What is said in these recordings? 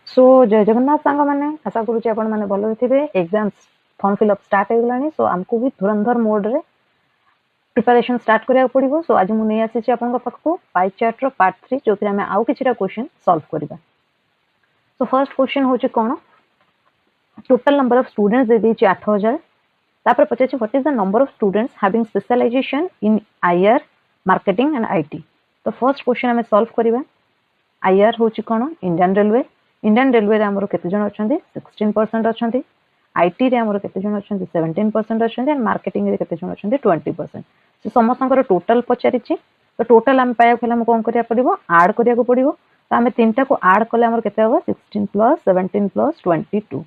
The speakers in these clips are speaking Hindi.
सो जय जगन्नाथ सांग मैंने आशा करुच्ची आपण मैंने भल थे एग्जाम फॉर्म फिलअप स्टार्ट हो गलानी सो आमको भी धुरंधर मोड रे प्रिपरेशन स्टार्ट करिया पड़िबो। सो आज मु नै आसी आपण पाखको पाई चार्ट रो पार्ट 3 जोथि हमें आउ किछिटा क्वेश्चन सॉल्व करबा। सो फर्स्ट क्वेश्चन होची कोन टोटल नंबर ऑफ स्टूडेंट्स दे दी 8000 तापर पचाची what is the number of students having specialization in IR marketing and IT. तो फर्स्ट क्वेश्चन हमें सॉल्व करबा। आईआर होची कोन इंडियन रेलवे रे हमरो केते जण अछंती 16% अछंती, आईटी रे हमरो केते जण अछंती 17% अछंती एंड मार्केटिंग रे केते जण अछंती 20%। से समस्तंकर टोटल पचारिछि तो टोटल हम पाया खेला हम कोन करिया पड़िबो ऐड करिया को पड़िबो। तो हमें तीनटा को ऐड करले हमरो केते होबो 16 प्लस 17 प्लस 22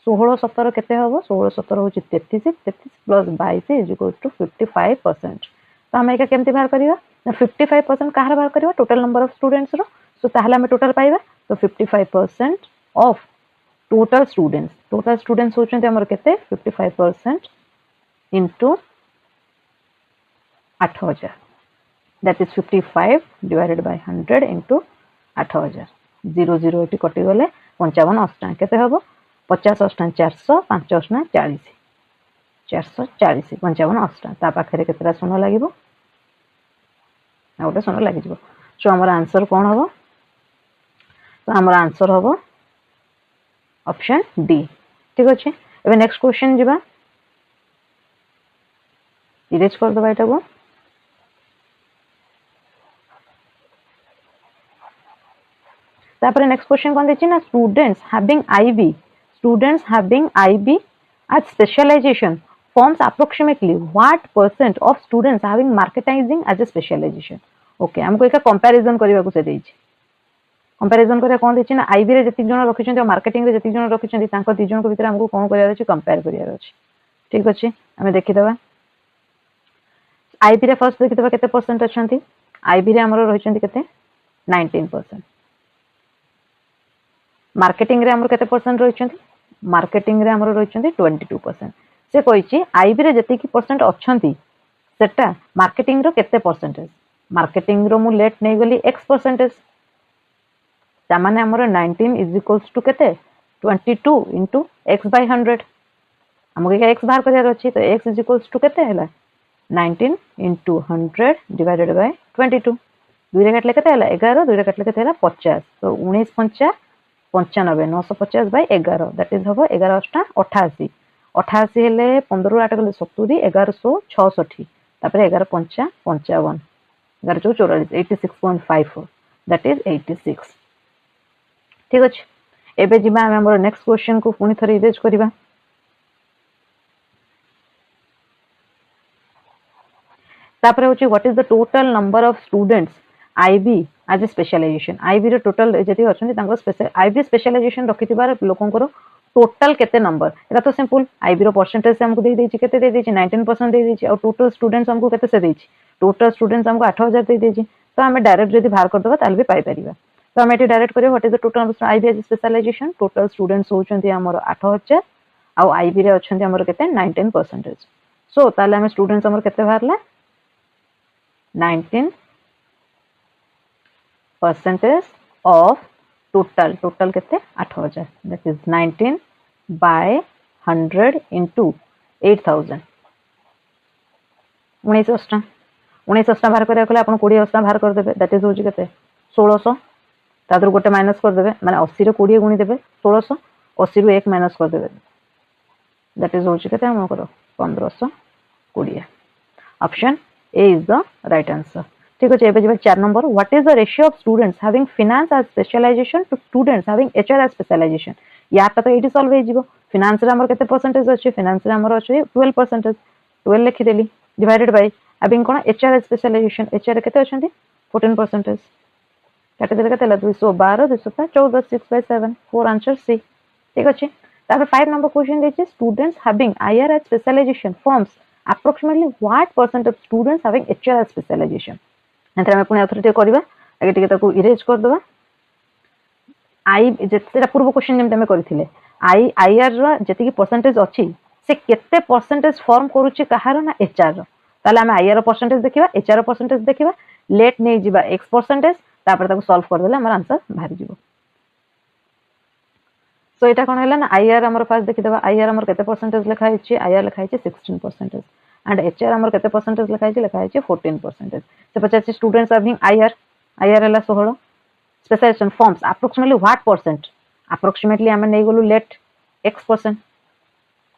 16 17 केते होबो 16 17 होची 33 33 प्लस 22 इज इक्वल टू 55%। तो हम एका केमति बाहर करिया 55% काहर बाहर करिया टोटल नंबर ऑफ स्टूडेंट्स रो। सो ताहले हमें टोटल पाइबा तो 55% ऑफ टोटल स्टूडेंट्स होचंते हमर केते 55% into 8000 that is 55 divided by 100 into 8000 0 0 eighty कटि गले 55 अष्टा केते हबो 50 अष्टा 400 5 अष्टा 40 440 55 अष्टा ता पाखरे केतेरा सोना लागिबो आ ओटा सोना लागि जिवो। सो हमर आंसर कोन हबो तो हमर आंसर हबो ऑप्शन डी। ठीक अछि एबे नेक्स्ट क्वेश्चन जिबा इरेज कर दबा एटा को। तापर नेक्स्ट क्वेश्चन कोन देछि ना students having IB as specialization forms approximately what percent of students having marketing as a specialization। Okay हमको एका कंपैरिजन करबा को से देछि कंपैरिजन करे कोन देछि ना आईबी रे जति जण रखिछन मार्केटिंग रे जति जण रखिछन तांको दि जण को भीतर हमको कोन करिया अछि कंपेयर करिया अछि। ठीक अछि हमें देखि दबा आईबी रे फर्स्ट देखि दबा केते परसेंट अछंती आईबी रे हमरो रहिछंती केते 19%। मार्केटिंग रे हमरो केते परसेंट रहिछंती मार्केटिंग रे हमरो रहिछंती 22%। से कहिछि आईबी रे जति की परसेंट अछंती सेटा मार्केटिंग रो केते परसेंटेज मार्केटिंग रो मु लेट नै गली x%। तामाने हमरो 19 इज इक्वल्स टू केते 22 इनटू x बाय 100 हमके का x बाहर करिया अछि तो x इज इक्वल्स टू केते हैला 19 इनटू 100 डिवाइडेड बाय 22 दुई रे काटले केते हैला 11 दुई रे काटले केते हैला 50 तो 19 5 95 950 बाय 11 दैट इज हबो 11 अष्टा 88 88 हेले 15 8 गले 70 1166 तापर 11 5 55 11 44 86.54 दैट इज 86। ठीक अछि एबे जिमा हमर नेक्स्ट क्वेश्चन को पुनी थरे इरेज करिबा। तापर होची what is the total number of students IB as a specialization IB रे टोटल जति अछन तांको स्पेशल आईबी स्पेशलाइजेशन रखितिबार लोकंकर टोटल केते नंबर एटा तो सिंपल आईबी रो परसेंटेज हमको दे देछि केते दे देछि 19% दे देछि और टोटल स्टूडेंट्स हमको केते से देछि टोटल स्टूडेंट्स हमको 8000 दे देछि। तो हमें डायरेक्ट जदी बाहर कर दबा ताल भी पाई परिबा। तो हम एटी डायरेक्ट करियो what is the total number of IB as specialization total students होचंती हमर 8000 आ आईबी रे अछंती हमर केते 19%। सो ताले हम स्टूडेंट्स हमर केते बाहरला 19% of total केते 8000 that is 19 by 100 into 8000 19 अष्टा बाहर करिया कले आपण 20 अष्टा बाहर कर देबे दैट इज होजी केते 1600 तादर गोटे माइनस कर देबे माने 80 रे 20 गुणी देबे 1600 80 रो 1 माइनस कर देबे दैट इज होजी केते हम करो 1520 option A is the right answer. ठीक अछि एबे जेबे 4 number what is the ratio of students having finance as specialization to students having HR as specialization याटा तो एटी सॉल्व हे जिवो फाइनेंस रे हमर केते परसेंटेज अछि फाइनेंस रे हमर अछि 12% 12 लिखि देली डिवाइडेड बाय हैविंग कोन एचआर एज स्पेशलाइजेशन एचआर केते अछंती 14% काटे देले केते ला 212 214 6 by 7 4 आंसर सी। ठीक अछि तापर 5 नंबर क्वेश्चन देछि students having IR as specialization forms approximately what percent of students having HR as specialization। एंतर हम पुनी अथॉरिटी करबा आगे टिके ताको इरेज कर दबा आई जेतेटा पूर्व क्वेश्चन जेम तमे करथिले आईआर रो जति की परसेंटेज अछि से केते परसेंटेज फॉर्म करूची कहारो ना एचआर रो ताले हम आईआर रो परसेंटेज देखिबा एचआर रो परसेंटेज देखिबा लेट नै जिबा x परसेंटेज तापर ताको सॉल्व कर देले हमर आंसर भारी जिवो। सो एटा कोन हैला ना आईआर हमर फास्ट देखि देबा आईआर हमर केते परसेंटेज लिखा हिची आईआर लिखा हिची 16% एंड एचआर हमर केते परसेंटेज लिखा हिची 14%। से पचास स्टूडेंट्स हैविंग आईआर आईआर हैला 16 specialization forms approximately what percent approximately हम नै गोलु लेट x%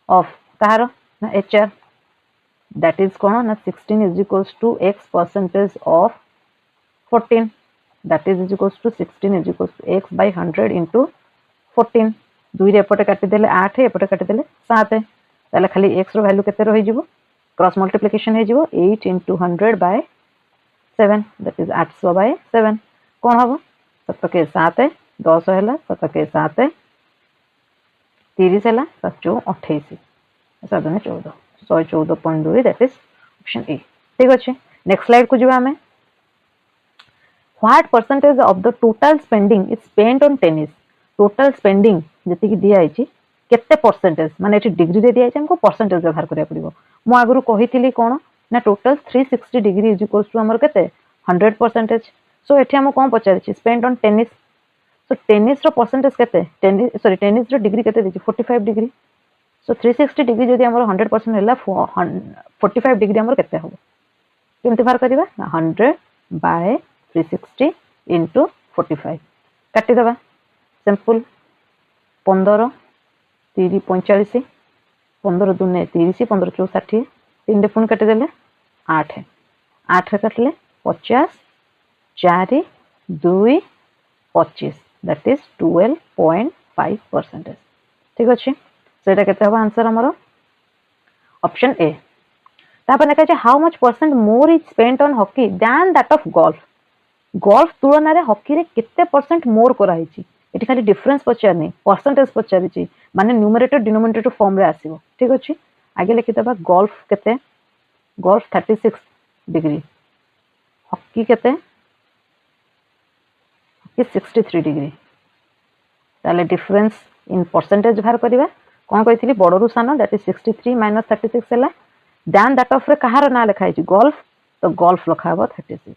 ऑफ कहारो ना एचआर दैट इज कोन ना 16 is equals to x percentage of 14 that is equals to 16 is equals to x by 100 into 14 दुई रे एपटे काटी देले 8 एपटे काटी देले 7 ताले खाली x रो वैल्यू केते रहि जिवो क्रॉस मल्टीप्लिकेशन हे जिवो 8 into 100 by 7 that is 800 by 7 कोन हबो 7 के 7 10 हैला 7 के 7 30 हैला 7 28 7 ने 14 114.2 दैट इज ऑप्शन ए ठीक अछि नेक्स्ट स्लाइड को जिवा हमें what percentage of the total spending is spent on tennis total spending जति कि दिया आइछि केते परसेंटेज माने एठी डिग्री रे दिया आइछि हमको परसेंटेज व्यवहार करिया पड़िबो मु आगरु कहिथिली कोन ना total 360 degree is equals to हमर केते 100%। सो एठी हम कोन पचारिछि spent on tennis so tennis रो परसेंटेज केते टेनिस रो डिग्री केते दिछि 45 डिग्री सो 360 डिग्री जदि हमर 100% हैला 45 डिग्री हमर केते होबो केमति बाहर करिबा 100 बाय 360 into 45 काटी दबा सिंपल 15 30 45 15 दुने 30 15 चौ 60 तीन डे पुन काटी देले 8 8 काटले 50 4 2 25 दैट इज 12.5% ठीक अछि सेटा केते हबा आंसर हमरो ऑप्शन ए तापर नेका जे how much percent more is spent on hockey than that of golf golf तुलन रे हॉकी रे केते परसेंट मोर करा हिची एटी खाली डिफरेंस पचारनी परसेंटेज पचारिची माने न्यूमरेटर डिनोमिनेटर फॉर्म रे आसीबो ठीक अछि आगे लिखि दबा गोल्फ केते गोल्फ 36 डिग्री हॉकी केते हॉकी 63 डिग्री ताले डिफरेंस इन परसेंटेज बाहर करिवा कोन कहितली बडरू सानो दैट इज 63 - 36 हैला दैन दैट ऑफ रे कहार ना लिखा हिची गोल्फ तो गोल्फ लिखा हबो 36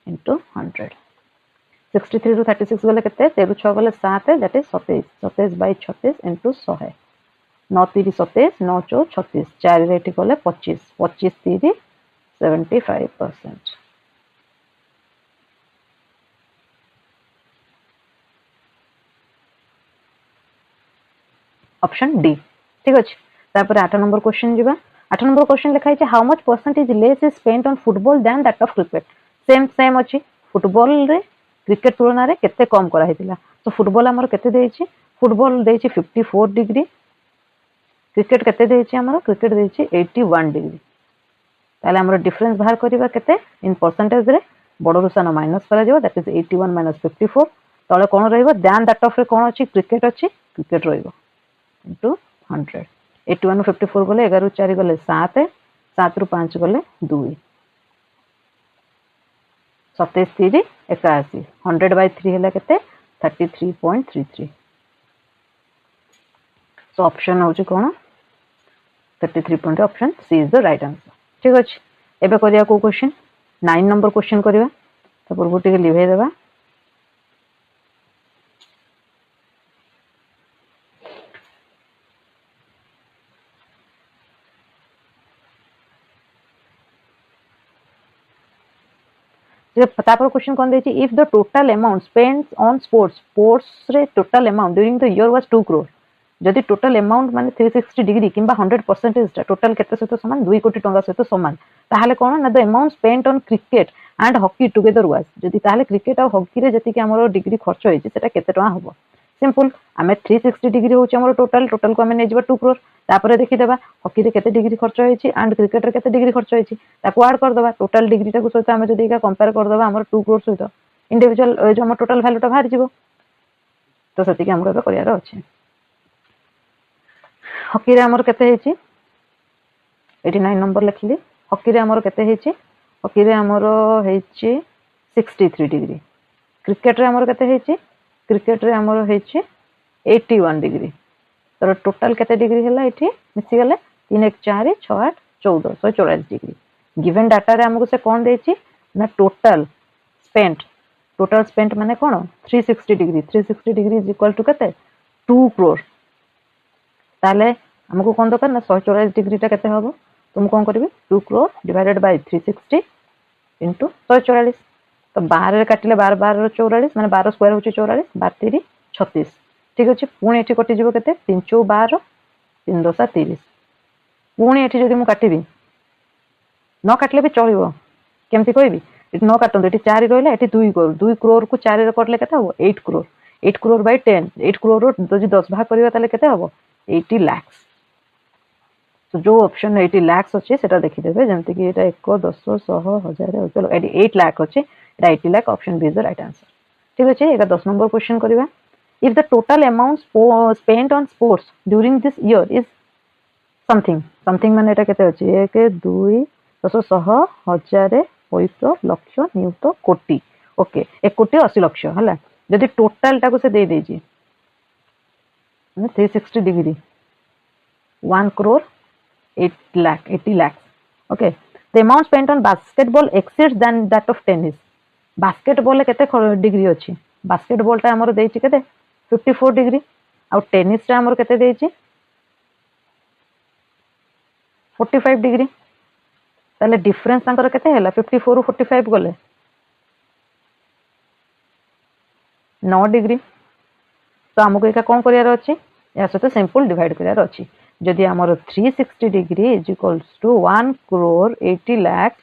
into 100 63 ରୁ 36 गले केते 13 6 गले 7 दैट इज 27 27 by 36 into 100 9 30 27 9 4 36 4 रे एठी गले 25 25 30 75% ऑप्शन डी ठीक अछि तापर 8 नंबर क्वेश्चन जिबा 8 नंबर क्वेश्चन लिखा है how much percentage less is spent on football than that of cricket same same अछि फुटबॉल रे क्रिकेट तुलना रे केते कम करा हितिला तो फुटबॉल हमर केते देछि फुटबॉल देछि 54 डिग्री क्रिकेट केते देछि हमर क्रिकेट देछि 81 डिग्री ताले हमर डिफरेंस बाहर करिबा केते इन परसेंटेज रे बडो रुसानो माइनस करा जेबो दैट इज 81 - 54 तळे कोन रहइबो देन दैट ऑफ रे कोन अछि क्रिकेट रहइबो इनटू 100 81 54 गले 11 4 गले 7 7 रु 5 गले 2 27 30 81 100 by 3 हैला केते 33.33 सो ऑप्शन होची कोन 33 point option C is the right answer ठीक अछि एबे करिया को क्वेश्चन 9 नंबर क्वेश्चन करिवा त पूर्व टिके लिभे देबा तापर क्वेश्चन कोन देछि if the total amount spent on sports रे total amount during the year was 2 crore जदि टोटल अमाउंट माने 360 डिग्री किंबा 100% टोटल केते सहित समान 2 कोटी टंका सहित समान ताहाले कोन ना the amount spent on cricket and hockey together was जदि ताहाले क्रिकेट और हॉकी रे जति कि हमरो डिग्री खर्च होई सेटा केते टका होबो सिंपल आमे 360 डिग्री होची हमरो टोटल को आमे नै जेबा 2 crore तापर देखि देबा हॉकी रे केते डिग्री खर्च होईची एंड क्रिकेट रे केते डिग्री खर्च होईची ताको ऐड कर देबा टोटल डिग्री टा को सहित आमे जदि का कंपेयर कर देबा हमरो 2 crore सहित इंडिविजुअल जो हमर टोटल वैल्यू टा बाहर जिवो तो सति कि हमरो करियार अछि हॉकी रे हमर केते हेची 89 नंबर लिखली हॉकी रे हमर केते हेची हॉकी रे हमर हेची 63 डिग्री क्रिकेट रे हमर केते हेची क्रिकेट रे हमर हेची 81 डिग्री तर टोटल केते डिग्री हैला एठी मिसी गले 3 1 4 6 8 14 144 डिग्री गिवन डाटा रे हमको से कोन देची ना टोटल स्पेंट माने कोन 360 डिग्री इज इक्वल टू केते 2 crore ताले हमको कौन दरकार ना 144 डिग्री टा केते हबो तुम कौन करबी 2 crore डिवाइडेड बाय 360 इंटू 144 तो 12 रे काटिले 12 12 44 माने 12 स्क्वायर होची 44 12 3 36 ठीक अछि पुणी एठी कटि जीवो केते 3 4 12 3 10 30 पुणी एठी जदि मु काटिबी न काटले भी चलिबो केमती कहबी एठी न काटंदे एठी 4 रहले एठी 2 करोड़ को 4 रे करले केते हबो 8 करोड़ बाय 10 8 करोड़ रो जदि 10 भाग करबा ताले केते हबो 80 लाख तो जो ऑप्शन 80 लाख अच्छे सेटा देखि देबे जेमति कि एटा 1 10 100 1000 चलो एटी 8 लाख अच्छे एटा 80 lakh option B is the right answer ठीक अछि एका 10 नंबर क्वेश्चन करबा if the total amount spent on sports during this year is something माने एटा केते अछि 1 2 10 100 1000 100 लक्ष नियुत कोटी ओके 1 कोटी 80 लक्ष हला जदि टोटल टाको से दे देजी माने 360 degree 1 crore 80 lakhs okay the amount spent on basketball exceeds than that of tennis basketball केते डिग्री अछि basketball टा हमर देछि केते 54 डिग्री और टेनिस टा हमर केते देछि 45 डिग्री ताले डिफरेंस तांकर केते हैला 54 रु 45 गले 9 डिग्री तो हमको एका कोन करियार अछि या सते सिंपल डिवाइड करियार अछि जदि हमर 360 degree is equals to 1 crore 80 lakh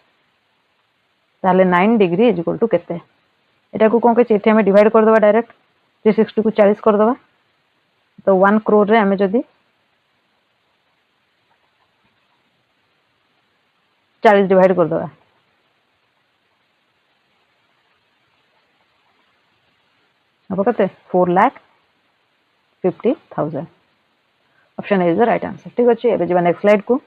ताले 9 डिग्री इज इक्वल टू केते एटा को कोन के एठी हम डिवाइड कर दबा डायरेक्ट 360 को 40 कर दबा तो 1 crore रे हमें जदि 40 डिवाइड कर दबा अब कते 4,50,000 option A is the right answer ठीक अछि एबे जेबा नेक्स्ट स्लाइड को